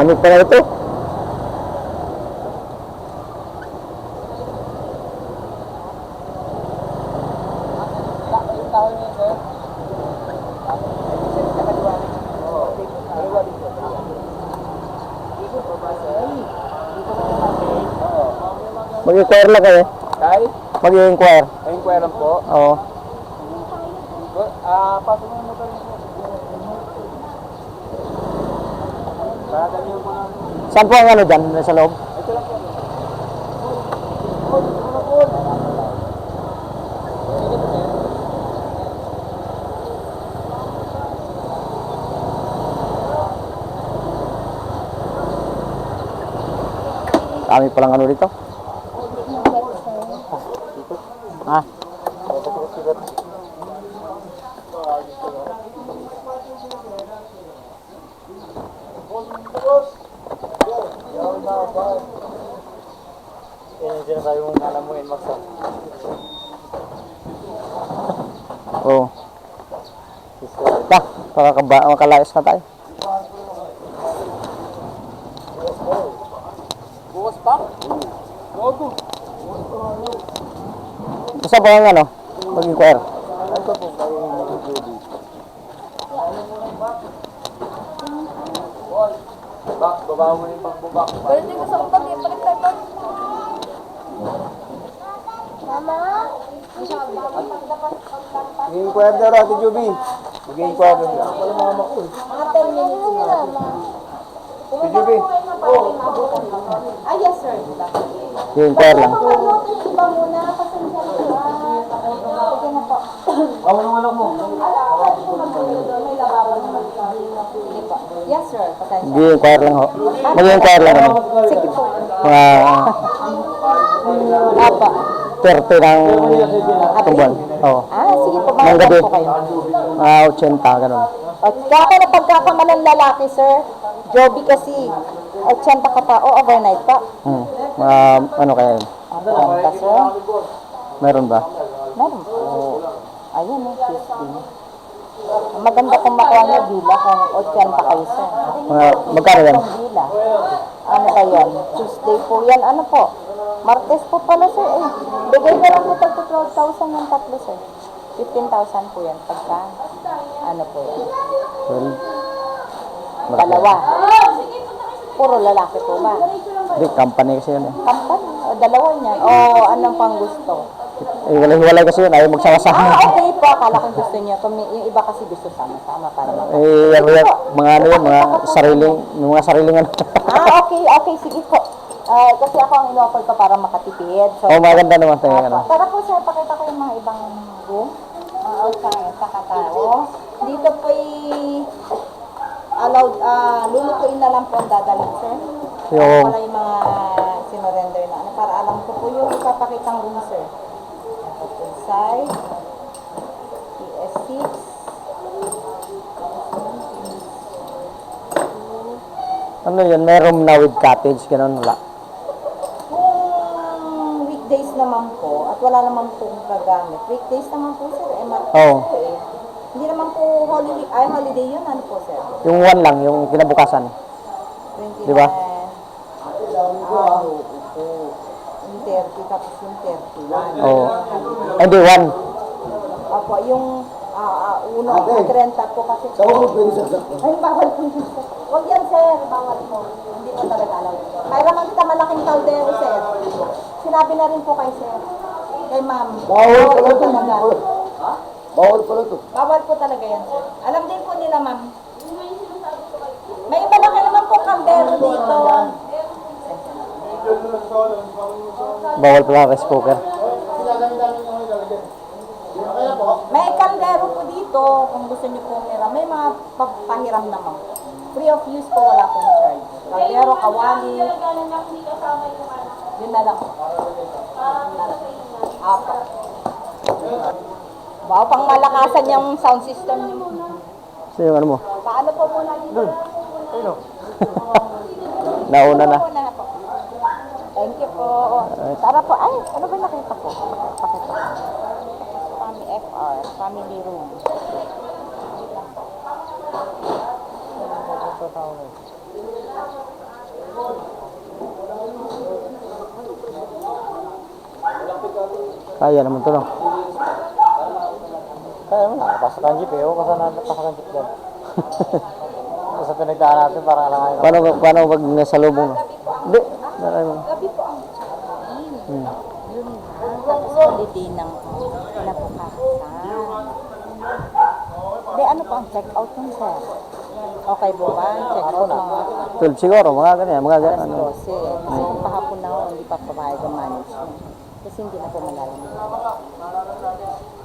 Dami pala ito. Mag-inquire lang kayo. Kay? Mag-inquire. Inquire lang po. Oo. Pasok mo yung motor niyo. Saan po ang ano dyan? Sa loob? Ito lang po. Dami palang ano dito. Ah. Yan yung sinasabi mong alam mo yun, Maxo. Oo. Para makalayas na tayo. Bukas pa? Gogo. Basta po ang ano? Mag-inquire. Ito po kayo yung mag-judy. Baba mo yung pagbubak. Pero hindi ko sa umpag eh, palit tayo. Mama? Mag-inquire daw Ate Juby. Mag-inquire daw siya. Wala mama ko eh. Mga 10 minutes na. Ate Juby. Ah, yes sir. Mag-inquire lang. Notice iba muna, pasensya na po. Sige na po. Awan mo lang mo. Pwede po magtuloy doon, may lababo naman. Sige po. Yes sir, pasensya. Mag-inquire lang ho. Mag-inquire lang kami. Sige po. Mga Apa. 30 ng tubuan. Oo. Ah, sige po. Nang gabi. Bakit po kayo? Mga 80, ganun. At kaka na pagkakamalang lalaki sir. Joby kasi. 80 ka pa. O, overnight pa. Mga ano kaya yun? Ang sir. Meron ba? Meron po. Ayun eh, 15. Maganda kung makuha niyo bila kung 80 kayo sir. Mga, magkano yan? Ang bila. Ano ba yan? Tuesday po yan. Ano po? Martes po pala sir eh. Bigay na lang po tag 12,000 yung tatlo sir. 15,000 po yan pagka ano po yan. Well, Dalawa. Puro lalaki po ba? hindi, company kasi yun eh. Company? O dalawa niyan? O anong pang gusto? Eh, walay kasi yun. Ayaw magsama-sama. Okay po. Akala ko gusto niya. Yung iba kasi gusto sama-sama para mag- Eh, ano yan, mga ano yun, mga sariling ano. Okay. Okay. Sige po. Kasi ako ang in-offer ko para makatipid. So, Maganda naman tayo. Ano. tara po sir, pakita ko yung mga ibang room. Pakatao. Dito po allowed, lulutuin na lang po ang dadalhin sir. Yung, Wala yung mga sinurrender na. Para alam ko po yung ipapakitang room sir. Inside. PS6. ano yun, may room na with cottage, ganun, wala. Kung weekdays naman po, at wala naman pong gagamit. Weekdays naman po sir, Oo. Hindi naman po holiday yun, ano po sir? Yung one lang, yung kinabukasan. 29. Di ba? Yung 30, tapos yung 31. Oo. Ay, hindi, one. Opo, yung uno, nagrenta po kasi. Ay, bawal po yun sir. Huwag yan sir, bawal po. Hindi po talaga alam. Kaya naman kita malaking kaldero sir. Sinabi na rin po kay sir. Kay ma'am. Bawal pala po talaga. Bawal pala to. Bawal po talaga yan sir. Alam din po nila ma'am. May malaki naman po kaldero dito. Bawal pala rice cooker. May kaldero po dito kung gusto niyo po meron. May mga pahiram naman po. Free of use po, wala pong charge. Kaldero, kawali. Yun na lang. Apa. Wow, pang malakasan yung sound system niyo. So, yung ano mo? Paano po muna dito? Nauna na. Thank you po. Tara po. Ay, ano ba nakita ko? Pakita ko. Family FR, family room. Kaya naman to, no? Kaya mo na, pasok ang jeep eh. Ewan ko saan napasok ang jeep dyan. Sa pinagdaan natin, parang alangayin ako. Paano pag nasa lubong, no? Hindi. Ano? Gabi po ang check-in. Yun lang. Tapos holiday ng kinabukasan. Hindi, ano po ang check-out nun, sir? Okay po ba? Check-out mga 12 siguro, mga ganyan, mga ganyan. Ano. 12. Kasi kung pahapon na ako, hindi pa pabayag ang management. Kasi hindi na po malalaman.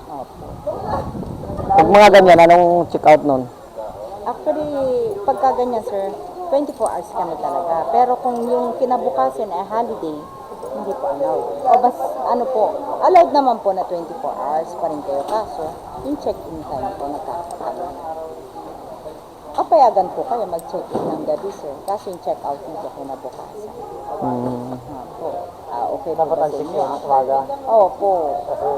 Opo. Pag mga ganyan, anong check out nun? Actually, pagka ganyan, sir, 24 hours kami talaga. Pero kung yung kinabukasan ay holiday, hindi po allowed. O bas, ano po, allowed naman po na 24 hours pa rin kayo. Kaso, yung check-in time po nagkakaroon. Papayagan po kayo mag-check-in ng gabi, sir. Kaso yung check-out nyo po kinabukasan. Po. Okay po ba sa inyo? Umaga. Opo. Kasi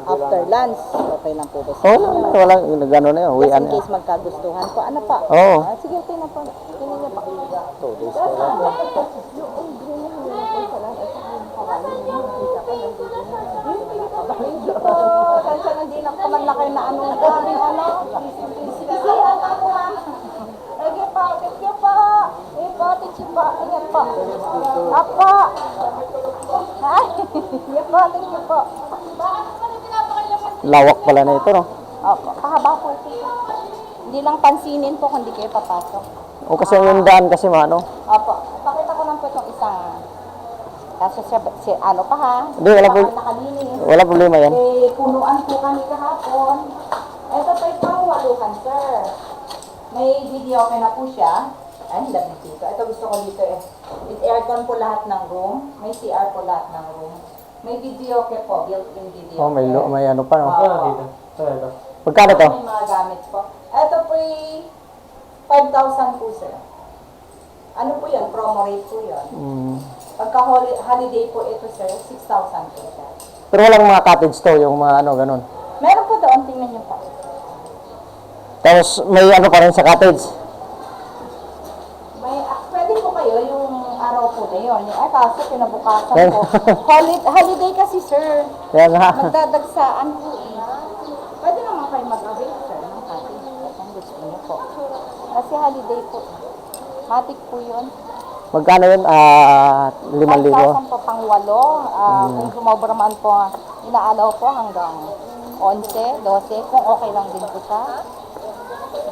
After lunch, okay lang po ba sa Oo, inyo? walang gano'n na yun. Just Uwian in na. case magkagustuhan po. Ano pa? Oo. Sige, tingnan po. Tingnan niyo pa. 2 days ka lang. Thank you po. Kansa hindi na kaman na kayo na ano. Sige, ano po ma'am. Sige pa, thank you po. Thank you po. Ingat po. Apa. Ay, sige po, thank you po. Lawak pala na ito, no? Opo, pahaba po ito. Hindi lang pansinin po kung di kayo papasok. O kasi yung daan kasi, ano? Opo, pakita ko lang po itong isang. Kaso ano pa ha? Hindi, wala po. Nakalinis. Wala problema yan. Eh, punuan po kami kahapon. Ito pa yung pangwaluhan, sir. May video okay na po siya. Ay, labig dito. Ito gusto ko dito eh. With aircon po lahat ng room. May CR po lahat ng room. May video okay po, built-in video. Oh, may ano pa, no? Dito. Ito. Pagkano to? May mga gamit po. Ito po yung 5,000 po, sir. Ano po yan? Promo rate po yan. Pagka holiday po ito, sir, 6,000 po, sir. Pero walang mga cottage to, yung mga ano, ganun. Meron po doon, tingnan niyo po. Tapos may ano pa rin sa cottage. May, pwede po kayo yung araw po na yun. Ay, kaso kinabukasan Yan. po. Holiday kasi, sir. Kaya nga. Magdadagsaan po eh. Pwede naman kayo mag-avail, sir, ng cottage po kung gusto niyo po. Kasi holiday po. Matik po yun. Magkano yun? 5,000. 5,000 po pang 8. Kung sumobra man po, inaalaw po hanggang 11, 12. Kung okay lang din po siya.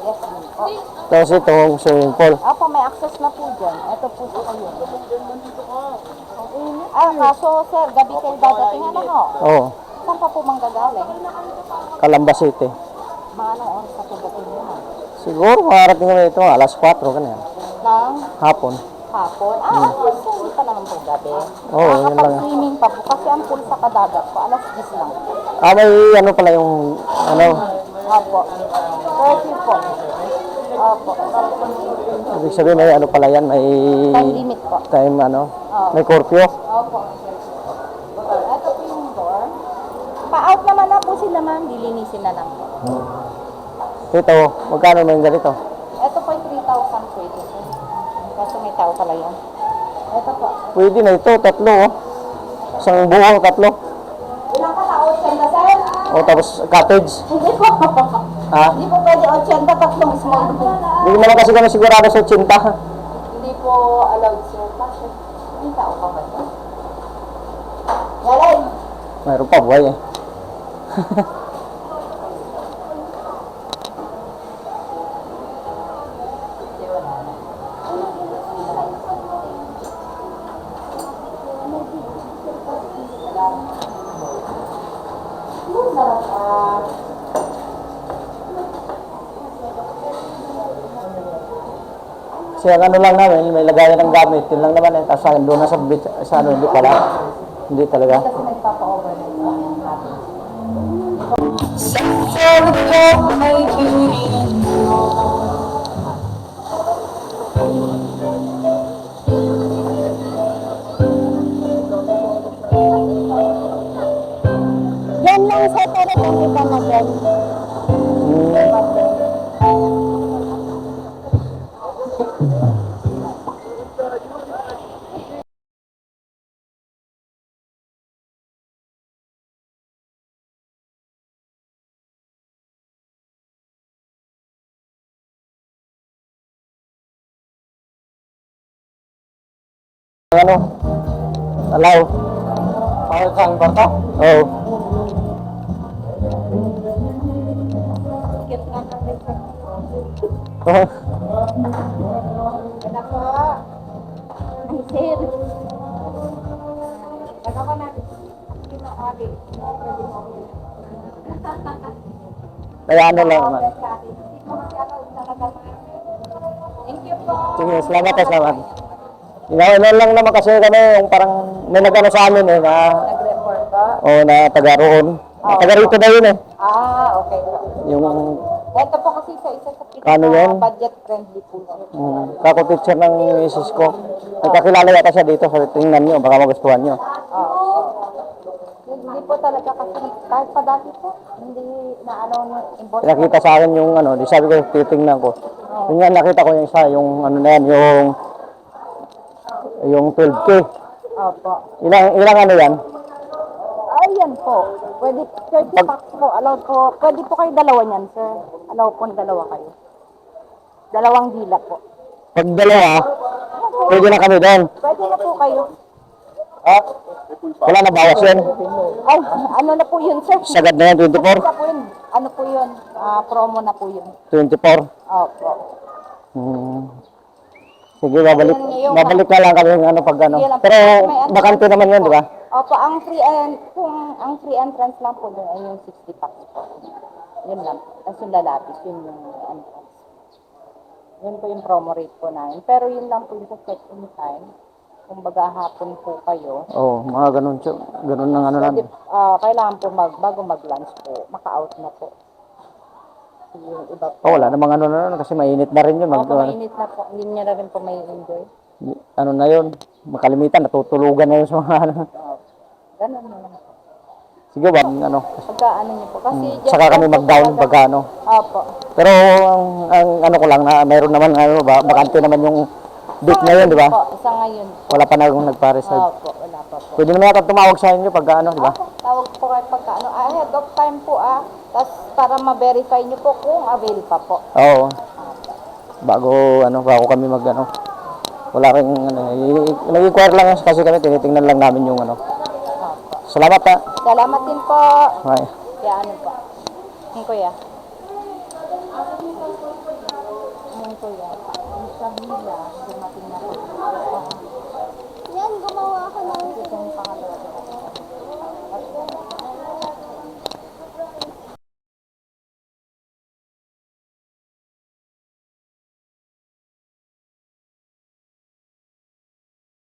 Yes, din po. Tapos itong swimming pool. Opo, may access na po dyan. Ito po sa kayo. Kaso, sir, gabi kayo dadating, ano? Oo. Saan pa po manggagaling? Calamba City. Mga anong oras na po dating nyo na? Siguro makarating kami ito, alas 4, ganyan. Ng Hapon. hapon? So hindi pa naman po gabi. Oo, yun lang. Nakakapag-swimming pa po kasi ang pool sa kadagat po, alas 10 lang. May ano pala yung, ano, Opo. 30 po. Opo. ibig sabihin may ano pala yan, may Time limit po. time, ano, may curfew. Opo. Ito po yung door. Pa-out naman na po sila, ma'am. Lilinisin na lang po. Ito, magkano may ganito? Ito po yung 3,000 po ito, sir. Kaso may tao pala yan. Ito po. Pwede na ito, tatlo, oh. Isang buo, tatlo. Ilang ka tao? 80, sir? O tapos cottage. Hindi po. Ha? Hindi po pwede 80, tatlong small room. Hindi ko naman kasi kami sigurado sa 80. Hindi po allowed, sir. Bakit? May tao pa ba ito? Walay. Mayroon pa, buhay eh. Kasi ang ano lang namin, may lagayan ng gamit, yun lang naman eh. Tapos sa doon na sa beach, sa ano, hindi pala. Hindi talaga. Kasi nagpapa-overnight po ang natin. Yan lang sa pero kung iba na dyan. Ano? Alaw. Bakit saan ba ito? Oo. Cute nga kami, sir. Oh. Wala po. Ay, sir. Wala ko na. Sino abi? Kaya ano lang naman. Thank you po. Sige, salamat. Inaano lang naman kasi kami yung parang may nag-ano sa amin na Nag-report ba? na taga roon. Taga rito na yun Okay po. Yung Ito po kasi sa isa sa Ano yun? budget friendly po. kako-teacher ng misis ko. Nagkakilala yata siya dito. So, tingnan nyo, baka magustuhan nyo. Hindi po talaga kasi kahit pa dati po, hindi na ano inbox. Nakita sa akin yung di sabi ko, titingnan ko. Yung nga, nakita ko yung isa, yung ano na yan, yung 12K. Opo. Ilang ano yan? Ayan po. Pwede 30 packs po. Allowed po. Pwede po kayo dalawa niyan, sir. Allow po dalawa kayo. Dalawang dila po. Pag dalawa, pwede na kami doon. Pwede na po kayo. Wala na bawas yan. Ay, ano na po yun, sir? Sagad na yan, 24. Isa po yun. Ano po yun? Promo na po yun. 24. Opo. Sige, babalik na lang kami yung pag ano. Sige lang. Pero May bakante naman yan, di ba? Opo, ang free entrance lang po doon ay yung 60 packs po. Yun lang. Tapos yung lalapis, yun yung entrance. Yun po yung promo rate po namin. Pero yun lang po yung sa check-in time. Kung baga hapon po kayo, Oo, mga ganun. Ganun ng ano lang. pwede, kailangan po bago mag-lunch po, maka-out na po. Yung iba po. Wala namang ano na kasi mainit na rin yun. Opo, mainit na po. Hindi niya na rin po may enjoy. Ano na yun, makalimitan, natutulugan na yun sa mga ano. Ganun na lang. Sige ba, ano. Pagka ano niyo po. Kasi Saka kami mag-down pagka ano. Opo. Pero ang ano ko lang na mayroon naman bakante naman yung date ngayon, di ba? Opo, isa ngayon. Wala pa na akong nagpa-reserve. Opo, wala pa po. Pwede naman yata tumawag sa inyo pagka ano, di ba? Tawag po kayo pagka ano, ahead of time po Tapos para ma-verify niyo po kung avail pa po. Oo. Bago kami mag ano. Wala ring nag-inquire lang kasi kami tinitingnan lang namin yung ano. Opo. Salamat ha. Salamat din po. Bye. Kaya ano po. Ang kuya. Ang kuya. Ang sabila, dumating na po. Yan, gumawa ako ng Ito yung pangalawa.